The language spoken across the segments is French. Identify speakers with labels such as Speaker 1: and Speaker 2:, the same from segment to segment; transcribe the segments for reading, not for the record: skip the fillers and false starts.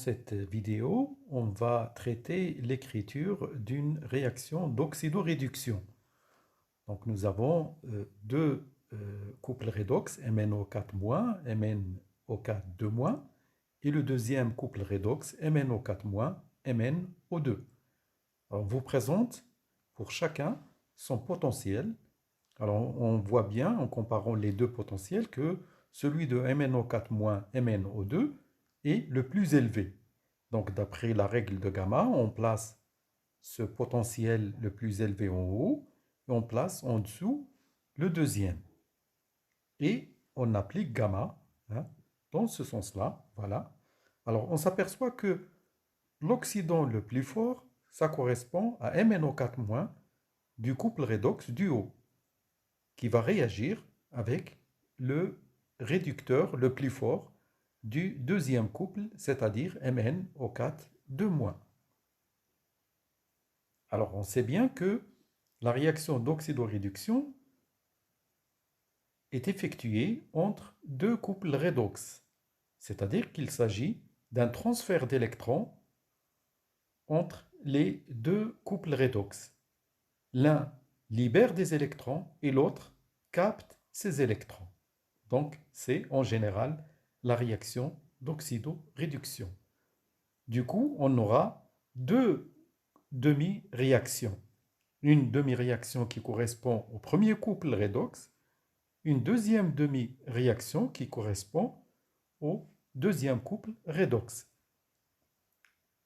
Speaker 1: cette vidéo, on va traiter l'écriture d'une réaction d'oxydoréduction. Donc nous avons deux couples redox, MnO4-, MnO4-2-, et le deuxième couple redox, MnO4-, MnO2. Alors, on vous présente pour chacun son potentiel. Alors on voit bien en comparant les deux potentiels que celui de MnO4-, MnO2 est le plus élevé. Donc d'après la règle de gamma, on place ce potentiel le plus élevé en haut et on place en dessous le deuxième. Et on applique gamma dans ce sens-là. Voilà. Alors on s'aperçoit que l'oxydant le plus fort, ça correspond à MnO4- du couple redox du haut, qui va réagir avec le réducteur le plus fort du deuxième couple, c'est-à-dire MnO4-2-. Alors on sait bien que la réaction d'oxydoréduction est effectuée entre deux couples redox, c'est-à-dire qu'il s'agit d'un transfert d'électrons entre les deux couples redox. L'un libère des électrons et l'autre capte ces électrons. Donc, c'est en général la réaction d'oxydoréduction. Du coup, on aura deux demi-réactions. Une demi-réaction qui correspond au premier couple redox, une deuxième demi-réaction qui correspond au deuxième couple redox.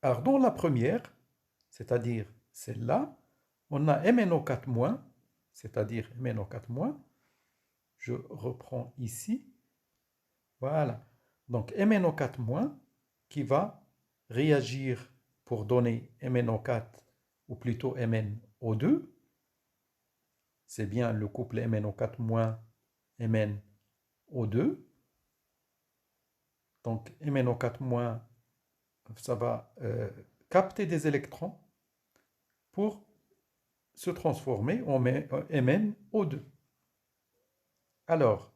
Speaker 1: Alors, dans la première, c'est-à-dire celle-là, on a MnO4-, c'est-à-dire MnO4-. Je reprends ici. Voilà. Donc MnO4- qui va réagir pour donner MnO4 ou plutôt MnO2. C'est bien le couple MnO4- MnO2. Donc MnO4- ça va capter des électrons pour se transformer en MnO2. Alors,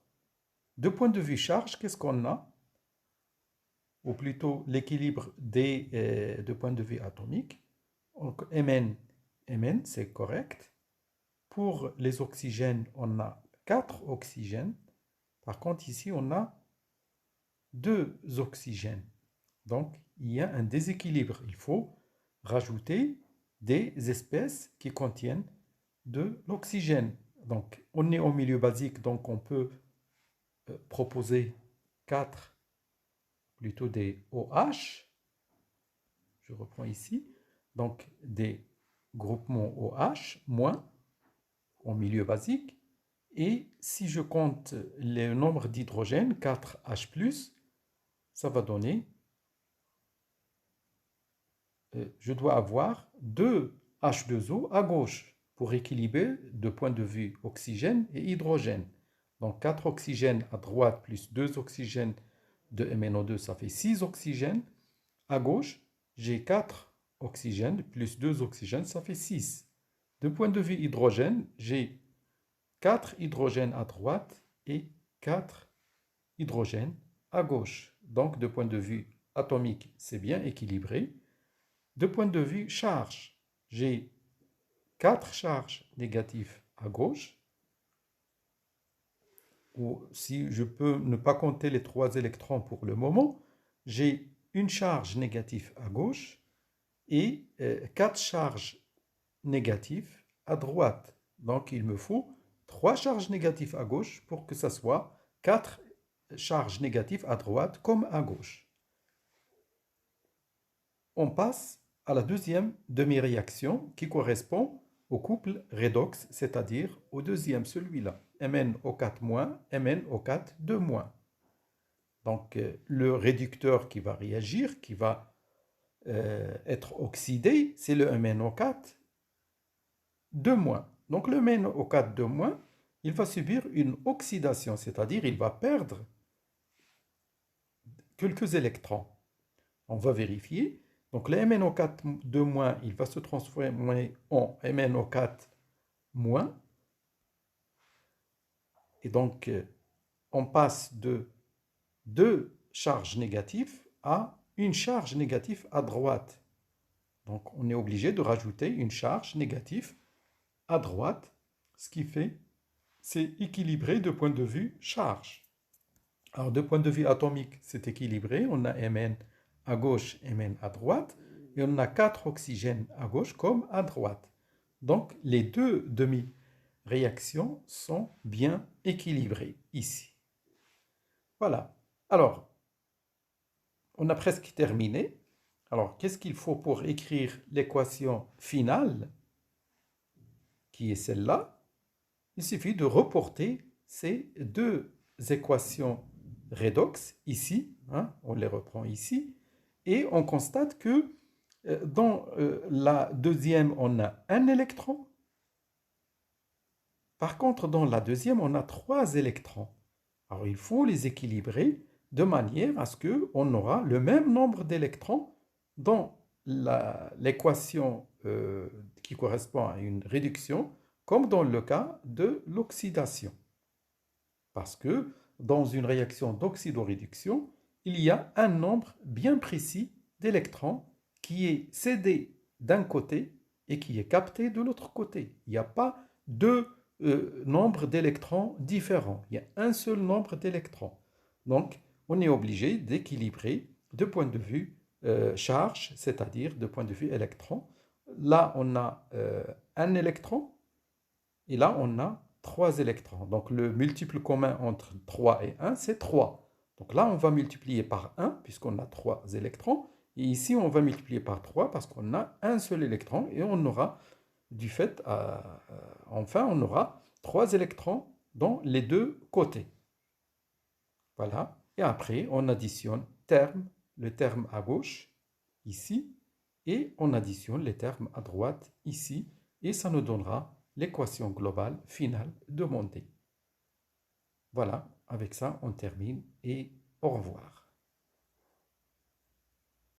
Speaker 1: de point de vue charge, qu'est-ce qu'on a? Ou plutôt l'équilibre de point de vue atomique. Donc Mn, c'est correct. Pour les oxygènes, on a 4 oxygènes. Par contre, ici, on a 2 oxygènes. Donc, il y a un déséquilibre. Il faut rajouter des espèces qui contiennent de l'oxygène. Donc, on est au milieu basique, donc on peut proposer 4, plutôt des OH. Je reprends ici. Donc, des groupements OH moins au milieu basique. Et si je compte le nombre d'hydrogènes, 4H+, ça va donner, je dois avoir 2 H2O à gauche pour équilibrer de point de vue oxygène et hydrogène. Donc 4 oxygènes à droite plus 2 oxygènes de MnO2, ça fait 6 oxygènes. À gauche, j'ai 4 oxygènes plus 2 oxygènes, ça fait 6. De point de vue hydrogène, j'ai 4 hydrogènes à droite et 4 hydrogènes à gauche. Donc, de point de vue atomique, c'est bien équilibré. De point de vue charge, j'ai 4 charges négatives à gauche. Ou si je peux ne pas compter les 3 électrons pour le moment, j'ai une charge négative à gauche et 4 charges négatives à droite. Donc, il me faut 3 charges négatives à gauche pour que ça soit 4 charges négatives à droite comme à gauche. On passe à la deuxième demi-réaction qui correspond au couple redox, c'est-à-dire au deuxième, celui-là, MnO4-, MnO4-2-. Donc, le réducteur qui va réagir, qui va être oxydé, c'est le MnO4-2-. Donc, le MnO4-2-, il va subir une oxydation, c'est-à-dire il va perdre quelques électrons. On va vérifier. Donc, le MnO4-2-, il va se transformer en MnO4-. Et donc, on passe de 2 charges négatives à une charge négative à droite. Donc, on est obligé de rajouter une charge négative à droite, ce qui fait, c'est équilibré de point de vue charge. Alors, de point de vue atomique, c'est équilibré. On a Mn à gauche, Mn à droite, et on a 4 oxygènes à gauche comme à droite. Donc, les deux demi-réactions sont bien équilibrées ici. Voilà. Alors, on a presque terminé. Alors, qu'est-ce qu'il faut pour écrire l'équation finale, qui est celle-là? Il suffit de reporter ces deux équations redox ici, hein, on les reprend ici, et on constate que dans la deuxième, on a un électron. Par contre, dans la deuxième, on a 3 électrons. Alors, il faut les équilibrer de manière à ce qu'on aura le même nombre d'électrons dans l'équation qui correspond à une réduction, comme dans le cas de l'oxydation. Parce que dans une réaction d'oxydoréduction, il y a un nombre bien précis d'électrons qui est cédé d'un côté et qui est capté de l'autre côté. Il n'y a pas deux nombres d'électrons différents. Il y a un seul nombre d'électrons. Donc, on est obligé d'équilibrer de point de vue charge, c'est-à-dire de point de vue électron. Là, on a un électron et là, on a 3 électrons. Donc, le multiple commun entre 3 et 1, c'est 3. Donc là, on va multiplier par 1 puisqu'on a 3 électrons. Et ici, on va multiplier par 3 parce qu'on a un seul électron et on aura, du fait, enfin, on aura 3 électrons dans les deux côtés. Voilà. Et après, on additionne le terme à gauche, ici, et on additionne les termes à droite, ici, et ça nous donnera l'équation globale finale demandée. Voilà, avec ça, on termine et au revoir.